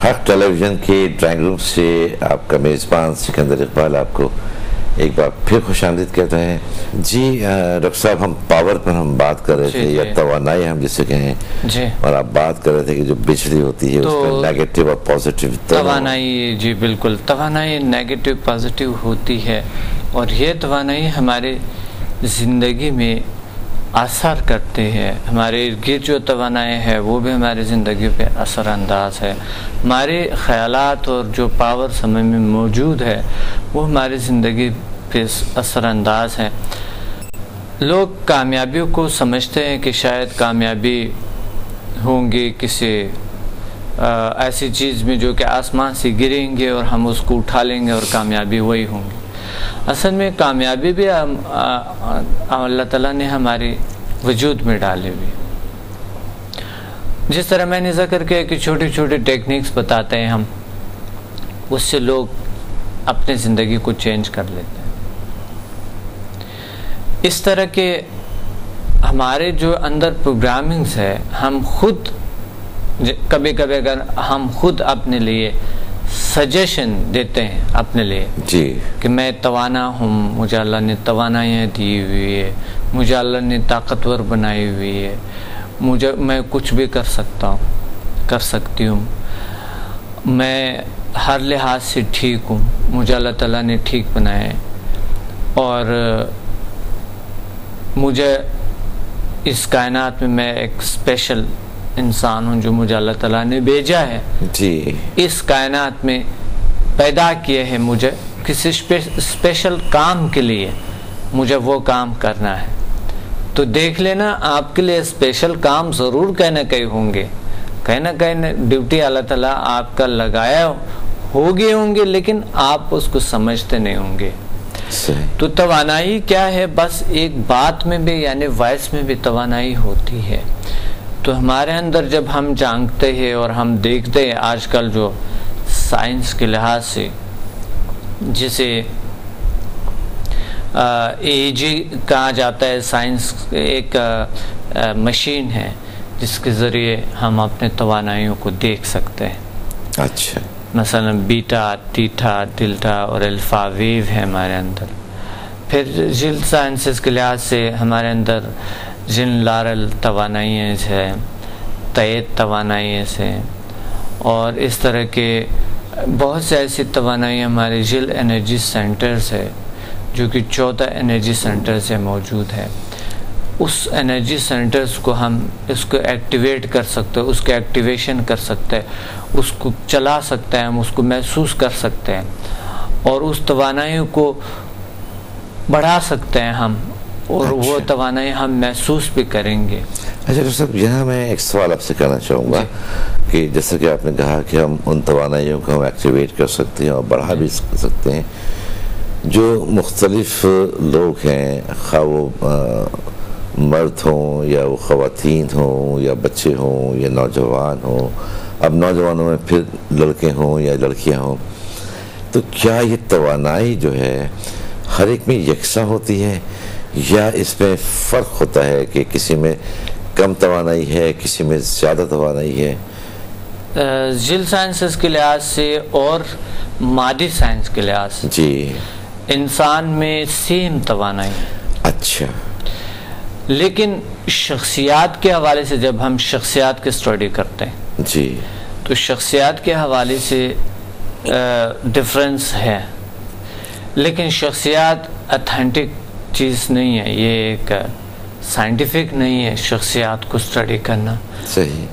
حق ٹیلی ویژن کے drawing room سے آپ کا میزبان سکندر اقبال آپ کو ایک بار پھر خوش آمدید کہتے ہیں جی۔ ڈاکٹر صاحب، ہم پاور پر ہم بات کر رہے تھے یا توانائی ہم جسے کہیں جی، اور آپ بات کر رہے تھے کہ جو بجلی ہوتی ہے اس میں نیگیٹو اور پازیٹیو توانائی، جی بالکل، توانائی نیگیٹو پازیٹیو ہوتی ہے، اور یہ توانائی ہمارے زندگی میں اثر کرتے ہیں۔ ہمارے ارد گرد جو توانائی ہے وہ بھی ہماری زندگی پہ اثر انداز ہے۔ ہمارے خیالات اور جو پاور ہمیں میں موجود ہے وہ ہماری زندگی پہ اثر انداز ہے۔ لوگ کامیابیوں کو سمجھتے ہیں کہ شاید کامیابی ہوں گی کسی ایسی چیز میں جو کہ آسمان سے گریں گے اور ہم اس کو اٹھا لیں گے اور کامیابی وہی ہوں گی۔ اصل میں کامیابی بھی اللہ تعالیٰ نے ہمارے وجود میں ڈالے ہوئی۔ جس طرح میں نے ذکر کیا کہ چھوٹی چھوٹی ٹیکنیکس بتاتے ہیں ہم، اس سے لوگ اپنی زندگی کو چینج کر لیتے ہیں۔ اس طرح کے ہمارے جو اندر پروگرامنگز ہے، ہم خود کبھی کبھی اگر ہم خود اپنے لیے سجیشن دیتے ہیں اپنے لیے جی کہ میں توانا ہوں، مجھے اللہ نے توانائیاں دی ہوئی ہے، مجھے اللہ نے طاقتور بنائی ہوئی ہے، میں کچھ بھی کر سکتا ہوں، کر سکتی ہوں، میں ہر لحاظ سے ٹھیک ہوں، مجھے اللہ تعالیٰ نے ٹھیک بنایا ہے، اور مجھے اس کائنات میں ایک اسپیشل انسان ہوں جو مجھے اللہ تعالیٰ نے بھیجا ہے جی، اس کائنات میں پیدا کیے ہیں، مجھے کسی اسپیشل کام کے لیے مجھے وہ کام کرنا ہے۔ تو دیکھ لینا آپ کے لیے اسپیشل کام ضرور کہیں نہ کہیں ہوں گے، کہیں نہ کہیں ڈیوٹی اللہ تعالیٰ آپ کا لگایا ہوگی ہوں گے، لیکن آپ اس کو سمجھتے نہیں ہوں گے۔ تو توانائی کیا ہے؟ بس ایک بات میں بھی یعنی وائس میں بھی توانائی ہوتی ہے۔ تو ہمارے اندر جب ہم جانتے ہیں اور ہم دیکھتے ہیں آج کل جو سائنس کے لحاظ سے جسے اے جی کہا جاتا ہے، سائنس ایک مشین ہے جس کے ذریعے ہم اپنے توانائیوں کو دیکھ سکتے ہیں۔ اچھا، مثلا بیٹا، تیٹا، ڈیلٹا اور الفا ویو ہے ہمارے اندر۔ پھر جن سائنسز کے لحاظ سے ہمارے اندر جن لارل توانائیاں ہیں، تیت توانائیاں ہیں، اور اس طرح کے بہت سے ایسی توانائی ہمارے جل انرجی سینٹرز ہے جو کہ 14 انرجی سینٹرز سے موجود ہے۔ اس انرجی سینٹرز کو ہم اس کو ایکٹیویٹ کر سکتے ہیں، اس کو ایکٹیویشن کر سکتے ہیں، اس کو چلا سکتے ہیں، ہم اس کو محسوس کر سکتے ہیں، اور اس توانائیوں کو بڑھا سکتے ہیں ہم، اور وہ توانائی ہم محسوس بھی کریں گے۔ اچھا ڈاکٹر صاحب، یہاں میں ایک سوال آپ سے کرنا چاہوں گا کہ جیسا کہ آپ نے کہا کہ ہم ان توانائیوں کو ہم ایکٹیویٹ کر سکتے ہیں اور بڑھا بھی سکتے ہیں۔ جو مختلف لوگ ہیں، خواہ وہ مرد ہوں یا وہ خواتین ہوں یا بچے ہوں یا نوجوان ہوں، اب نوجوانوں میں پھر لڑکے ہوں یا لڑکیاں ہوں، تو کیا یہ توانائی جو ہے ہر ایک میں یکساں ہوتی ہے یا اس میں فرق ہوتا ہے کہ کسی میں کم توانائی ہے، کسی میں زیادہ توانائی ہے؟ جل سائنسز کے لحاظ سے اور مادی سائنس کے لحاظ سے جی، انسان میں سیم توانائی ہے۔ اچھا، لیکن شخصیات کے حوالے سے جب ہم شخصیات کی اسٹڈی کرتے ہیں جی، تو شخصیات کے حوالے سے ڈفرینس ہے، لیکن شخصیات اتھینٹک چیز نہیں ہے، یہ ایک سائنٹیفک نہیں ہے شخصیات کو اسٹڈی کرنا۔ صحیح،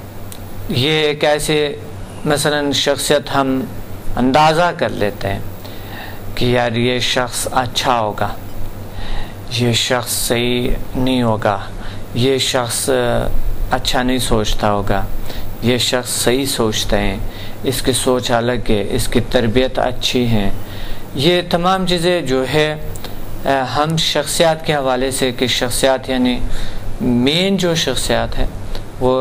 یہ ایک ایسے مثلا شخصیت ہم اندازہ کر لیتے ہیں کہ یار یہ شخص اچھا ہوگا، یہ شخص صحیح نہیں ہوگا، یہ شخص اچھا نہیں سوچتا ہوگا، یہ شخص صحیح سوچتے ہیں، اس کی سوچ الگ ہے، اس کی تربیت اچھی ہے۔ یہ تمام چیزیں جو ہے ہم شخصیات کے حوالے سے کہ شخصیات یعنی مین جو شخصیات ہے وہ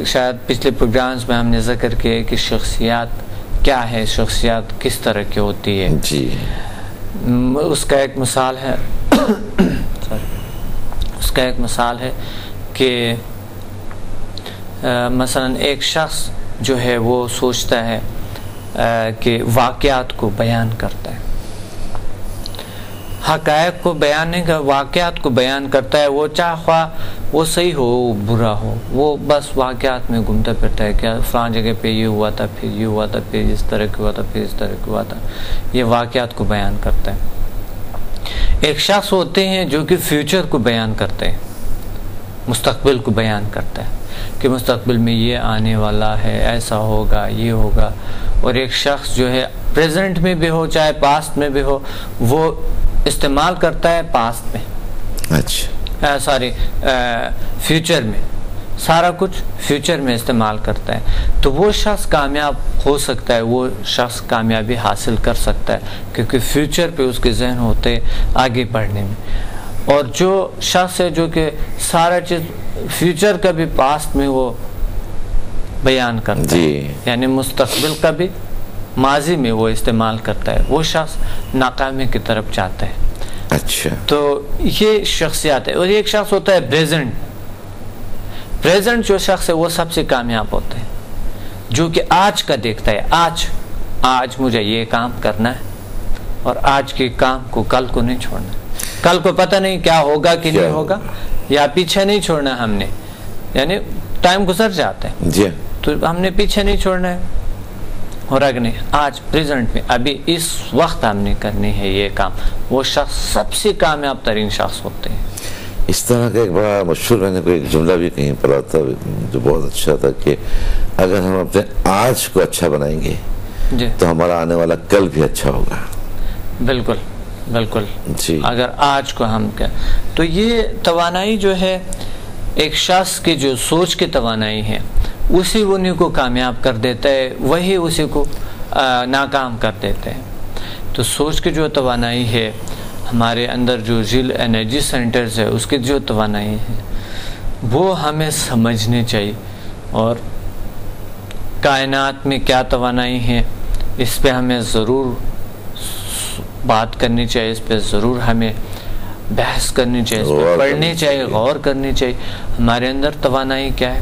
شاید پچھلے پروگرامز میں ہم نے ذکر کیا کہ شخصیات کیا ہے، شخصیات کس طرح کی ہوتی ہے جی۔ اس کا ایک مثال ہے کہ مثلا ایک شخص جو ہے وہ سوچتا ہے کہ واقعات کو بیان کرتا ہے، حقائق کو بیان نہیں کرتا، واقعات کو بیان کرتا ہے. وہ چاہے وہ صحیح ہو برا ہو، وہ بس واقعات میں گھومتا پھرتا ہے، کیا فلاں جگہ پہ یہ ہوا تھا، پھر یہ ہوا تھا، پھر اس طرح کی ہوا تھا، پھر اس طرح کی ہوا تھا. یہ واقعات کو بیان کرتا ہے. ایک شخص ہوتے ہیں جو کہ فیوچر کو بیان کرتے ہیں، مستقبل کو بیان کرتا ہے کہ مستقبل میں یہ آنے والا ہے، ایسا ہوگا، یہ ہوگا. اور ایک شخص جو ہے پریزنٹ میں بھی ہو چاہے پاسٹ میں بھی ہو، وہ استعمال کرتا ہے پاسٹ میں، اچھا فیوچر میں، سارا کچھ فیوچر میں استعمال کرتا ہے. تو وہ شخص کامیاب ہو سکتا ہے، وہ شخص کامیابی حاصل کر سکتا ہے، کیونکہ فیوچر پہ اس کے ذہن ہوتے آگے بڑھنے میں. اور جو شخص ہے جو کہ سارا چیز فیوچر کا بھی پاسٹ میں وہ بیان کرتا ہے، یعنی مستقبل کا بھی ماضی میں وہ استعمال کرتا ہے، وہ شخص ناکامی کی طرف جاتا ہے. اچھا، تو یہ شخصیات ہے. اور ایک شخص ہوتا ہے پریزنٹ جو شخص ہے وہ سب سے کامیاب ہوتا ہے، جو کہ آج کا دیکھتا ہے. آج مجھے یہ کام کرنا ہے، اور آج کے کام کو کل کو نہیں چھوڑنا. کل کو پتہ نہیں کیا ہوگا کہ نہیں ہوگا، یا پیچھے نہیں چھوڑنا ہم نے، یعنی ٹائم گزر جاتا ہے جی، تو ہم نے پیچھے نہیں چھوڑنا ہے. اور اگر نہیں، آج پریزنٹ میں ابھی اس وقت ہم نے کرنی ہے یہ کام. وہ شخص سب سے کامیاب ترین شخص ہوتے ہیں. اس طرح کا ایک بڑا مشہور، میں نے کوئی ایک جملہ بھی کہیں پڑھا تھا جو بہت اچھا تھا، کہ اگر ہم اپنے آج کو اچھا بنائیں گے جی تو ہمارا آنے والا کل بھی اچھا ہوگا. بالکل بالکل جی، اگر آج کو ہم کیا، تو یہ توانائی جو ہے ایک شخص کی جو سوچ کی توانائی ہے، اسی انہیں کو کامیاب کر دیتا ہے، وہی اسی کو ناکام کر دیتے ہیں. تو سوچ کی جو توانائی ہے، ہمارے اندر جو ذیل انرجی سینٹرز ہے، اس کی جو توانائی ہے وہ ہمیں سمجھنی چاہیے. اور کائنات میں کیا توانائی ہے اس پہ ہمیں ضرور بات کرنی چاہیے، اس پہ ضرور ہمیں بحث کرنی چاہیے، اس پہ پڑھنی چاہیے، غور کرنی چاہیے. ہمارے اندر توانائی کیا ہے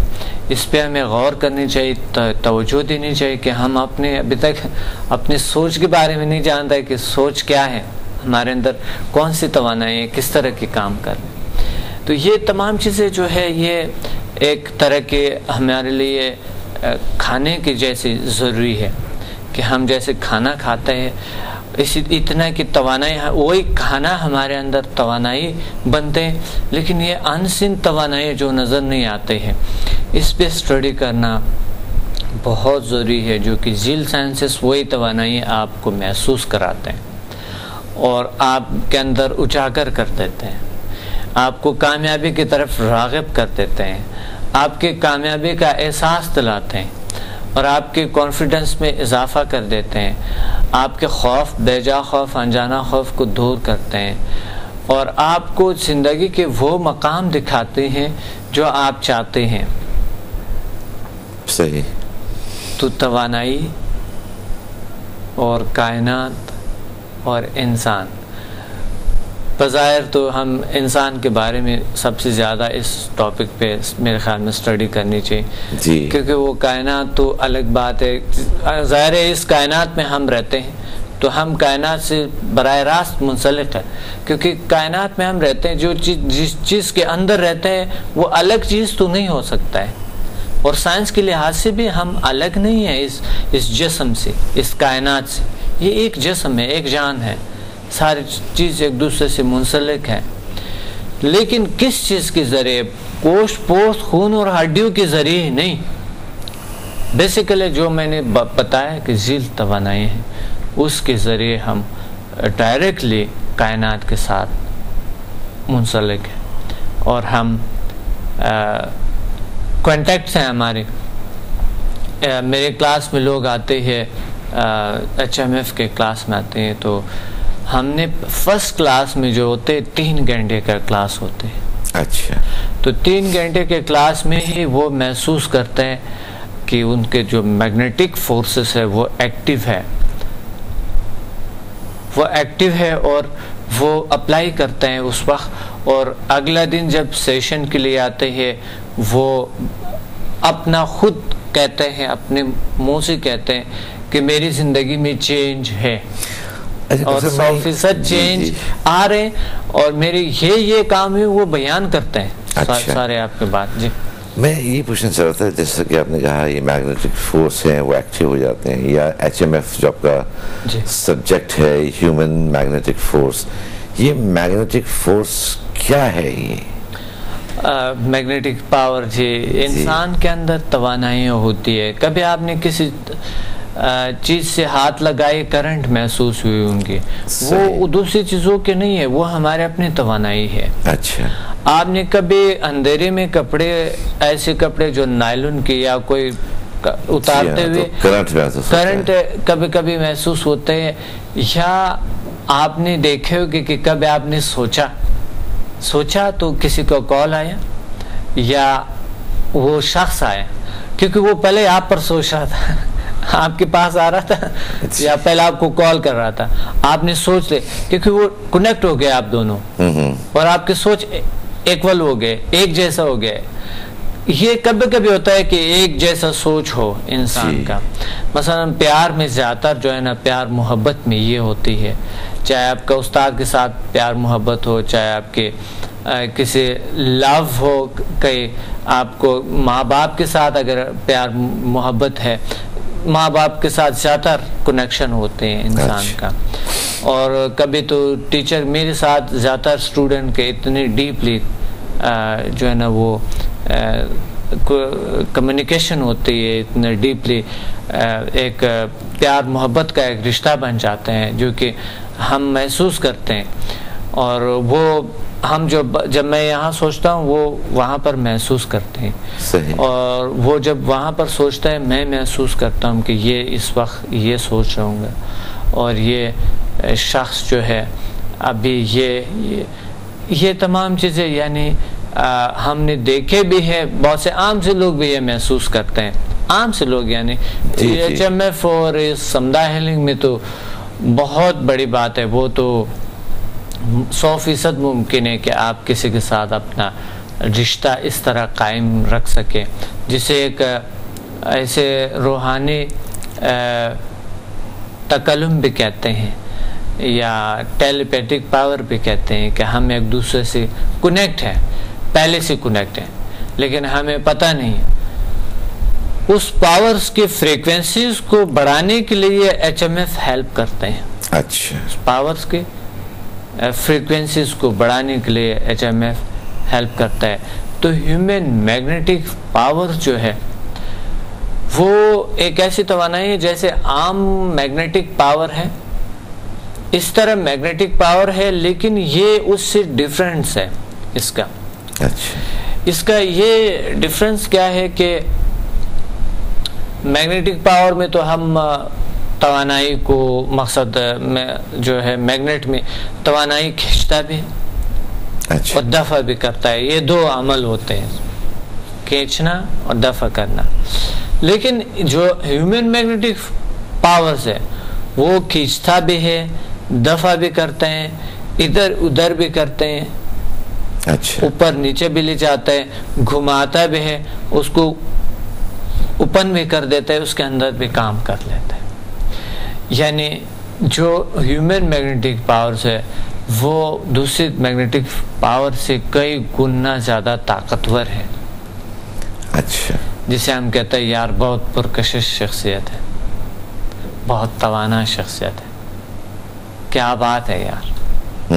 اس پہ ہمیں غور کرنی چاہیے، توجہ دینی چاہیے کہ ہم ابھی تک اپنی سوچ کے بارے میں نہیں جانتے کہ سوچ کیا ہے، ہمارے اندر کون سی توانائی ہے، کس طرح کے کام کریں. تو یہ تمام چیزیں جو ہے یہ ایک طرح کے ہمارے لیے کھانے کی جیسی ضروری ہے، کہ ہم جیسے کھانا کھاتے ہیں اسی اتنا کی توانائی، وہی کھانا ہمارے اندر توانائی بنتے ہیں. لیکن یہ انسین توانائی جو نظر نہیں آتے ہیں، اس پہ اسٹڈی کرنا بہت ضروری ہے، جو کہ ذیل سائنسز وہی توانائی آپ کو محسوس کراتے ہیں اور آپ کے اندر اجاگر کر دیتے ہیں، آپ کو کامیابی کی طرف راغب کر دیتے ہیں، آپ کے کامیابی کا احساس دلاتے ہیں، اور آپ کے کانفیڈنس میں اضافہ کر دیتے ہیں، آپ کے خوف، بیجا خوف، انجانا خوف کو دور کرتے ہیں، اور آپ کو زندگی کے وہ مقام دکھاتے ہیں جو آپ چاہتے ہیں. صحیح. تو توانائی اور کائنات اور انسان، بظاہر تو ہم انسان کے بارے میں سب سے زیادہ اس ٹاپک پہ میرے خیال میں اسٹڈی کرنی چاہیے جی، کیونکہ وہ کائنات تو الگ بات ہے. ظاہر ہے اس کائنات میں ہم رہتے ہیں تو ہم کائنات سے براہ راست منسلک ہے، کیونکہ کائنات میں ہم رہتے ہیں، جو جس چیز کے اندر رہتے ہیں وہ الگ چیز تو نہیں ہو سکتا ہے. اور سائنس کے لحاظ سے بھی ہم الگ نہیں ہیں اس جسم سے، اس کائنات سے. یہ ایک جسم ہے، ایک جان ہے، ساری چیز ایک دوسرے سے منسلک ہے. لیکن کس چیز کے ذریعے؟ گوشت پوست خون اور ہڈیوں کے ذریعے نہیں. بیسیکلی جو میں نے بتایا کہ ذیل توانائی ہے، اس کے ذریعے ہم ڈائریکٹلی کائنات کے ساتھ منسلک ہیں، اور ہم کانٹیکٹس ہیں ہمارے. میرے کلاس میں لوگ آتے ہیں، HMF کے کلاس میں آتے ہیں، تو ہم نے فرسٹ کلاس میں جو ہوتے 3 گھنٹے کا کلاس ہوتے ہیں. اچھا. تو 3 گھنٹے کے کلاس میں ہی وہ محسوس کرتے ہیں کہ ان کے جو میگنیٹک فورسز ہے وہ ایکٹیو ہے اور وہ اپلائی کرتے ہیں اس وقت. اور اگلا دن جب سیشن کے لیے آتے ہیں وہ اپنا خود کہتے ہیں، اپنے منہ سے کہتے ہیں کہ میری زندگی میں چینج ہے اور 100% چینج آ رہے ہیں اور میرے یہ کام ہے وہ بیان کرتے ہیں سارے آپ کے بات. جی میں یہ پوچھنا چاہ رہا تھا جیسا کہ آپ نے کہا یہ میگنیٹک فورس ہیں وہ ایکٹیو ہو جاتے ہیں یا HMF جو آپ کا سبجیکٹ ہے ہیومن میگنیٹک فورس, یہ میگنیٹک فورس کیا ہے؟ یہ میگنیٹک پاور جی انسان کے اندر توانائی ہوتی ہے. کبھی آپ نے کسی چیز سے ہاتھ لگائے کرنٹ محسوس ہوئی ہوں گی, وہ دوسری چیزوں کے نہیں ہے, وہ ہمارے اپنی توانائی ہے. اچھا آپ نے کبھی اندھیرے میں کپڑے ایسے کپڑے جو نائلون کے یا کوئی اتارتے ہوئے کرنٹ کبھی کبھی محسوس ہوتے ہیں, یا آپ نے دیکھے ہوگے کہ کبھی آپ نے سوچا تو کسی کو کال آیا یا وہ شخص آیا, کیونکہ وہ پہلے آپ پر سوچ رہا تھا, آپ کے پاس آ رہا تھا یا پہلے آپ کو کال کر رہا تھا, آپ نے سوچ لے کیونکہ وہ کنیکٹ ہو گئے آپ دونوں اور آپ کی سوچ ایکول ہو گئے, ایک جیسا ہو گئے. یہ کبھی کبھی ہوتا ہے کہ ایک جیسا سوچ ہو انسان کا. مثلا پیار میں زیادہ تر جو ہے نا پیار محبت میں یہ ہوتی ہے, چاہے آپ کا استاد کے ساتھ پیار محبت ہو, چاہے آپ کے کسی لو ہو, کہ آپ کو ماں باپ کے ساتھ اگر پیار محبت ہے, ماں باپ کے ساتھ زیادہ کنیکشن ہوتے ہیں انسان کا. اور کبھی تو ٹیچر میرے ساتھ زیادہ اسٹوڈنٹ کے اتنی ڈیپلی جو ہے نا وہ کمیونیکیشن ہوتی ہے, اتنے ڈیپلی ایک پیار محبت کا ایک رشتہ بن جاتے ہیں جو کہ ہم محسوس کرتے ہیں. اور وہ ہم جب میں یہاں سوچتا ہوں وہ وہاں پر محسوس کرتے ہیں. اور وہ جب وہاں پر سوچتا ہے میں محسوس کرتا ہوں کہ یہ اس وقت یہ سوچ رہا ہوں گا, اور یہ شخص جو ہے ابھی یہ تمام چیزیں یعنی ہم نے دیکھے بھی ہیں, بہت سے عام سے لوگ بھی یہ محسوس کرتے ہیں. عام سے لوگ یعنی HMF اور سمدائے ہیلنگ میں تو بہت بڑی بات ہے, وہ تو 100% ممکن ہے کہ آپ کسی کے ساتھ اپنا رشتہ اس طرح قائم رکھ سکیں جسے ایک ایسے روحانی تکلم بھی کہتے ہیں یا ٹیلیپیتھک پاور بھی کہتے ہیں, کہ ہم ایک دوسرے سے کنیکٹ ہیں, پہلے سے کنیکٹ ہیں, لیکن ہمیں پتہ نہیں. اس پاورز کی فریکوینسیز کو بڑھانے کے لیے HMF ہیلپ کرتے ہیں. اچھا, پاورز کی فریکوینسیز کو بڑھانے کے لیے HMF ہیلپ کرتا ہے. تو ہیومن میگنیٹک پاور جو ہے وہ ایک ایسی توانائی ہے جیسے عام میگنیٹک پاور ہے, اس طرح میگنیٹک پاور ہے, لیکن یہ اس سے ڈیفرنس ہے اس کا. اچھا, اس کا یہ ڈیفرنس کیا ہے کہ میگنیٹک پاور میں تو ہم توانائی کو مقصد میں جو ہے میگنیٹ میں توانائی کھینچتا بھی اور دفع بھی کرتا ہے, یہ دو عمل ہوتے ہیں, کھینچنا اور دفع کرنا. لیکن جو ہیومن میگنیٹک پاورز ہے وہ کھینچتا بھی ہے, دفع بھی کرتے ہیں, ادھر ادھر بھی کرتے ہیں, اوپر نیچے بھی لے جاتا ہے, گھماتا بھی ہے, اس کو اوپن بھی کر دیتا ہے, اس کے اندر بھی کام کر لیتا ہے. یعنی جو ہیومن میگنیٹک پاورز ہے وہ دوسری میگنیٹک پاور سے کئی گنا زیادہ طاقتور ہے. اچھا, جسے ہم کہتے ہیں یار بہت پرکشش شخصیت ہے, بہت توانا شخصیت ہے, کیا بات ہے یار.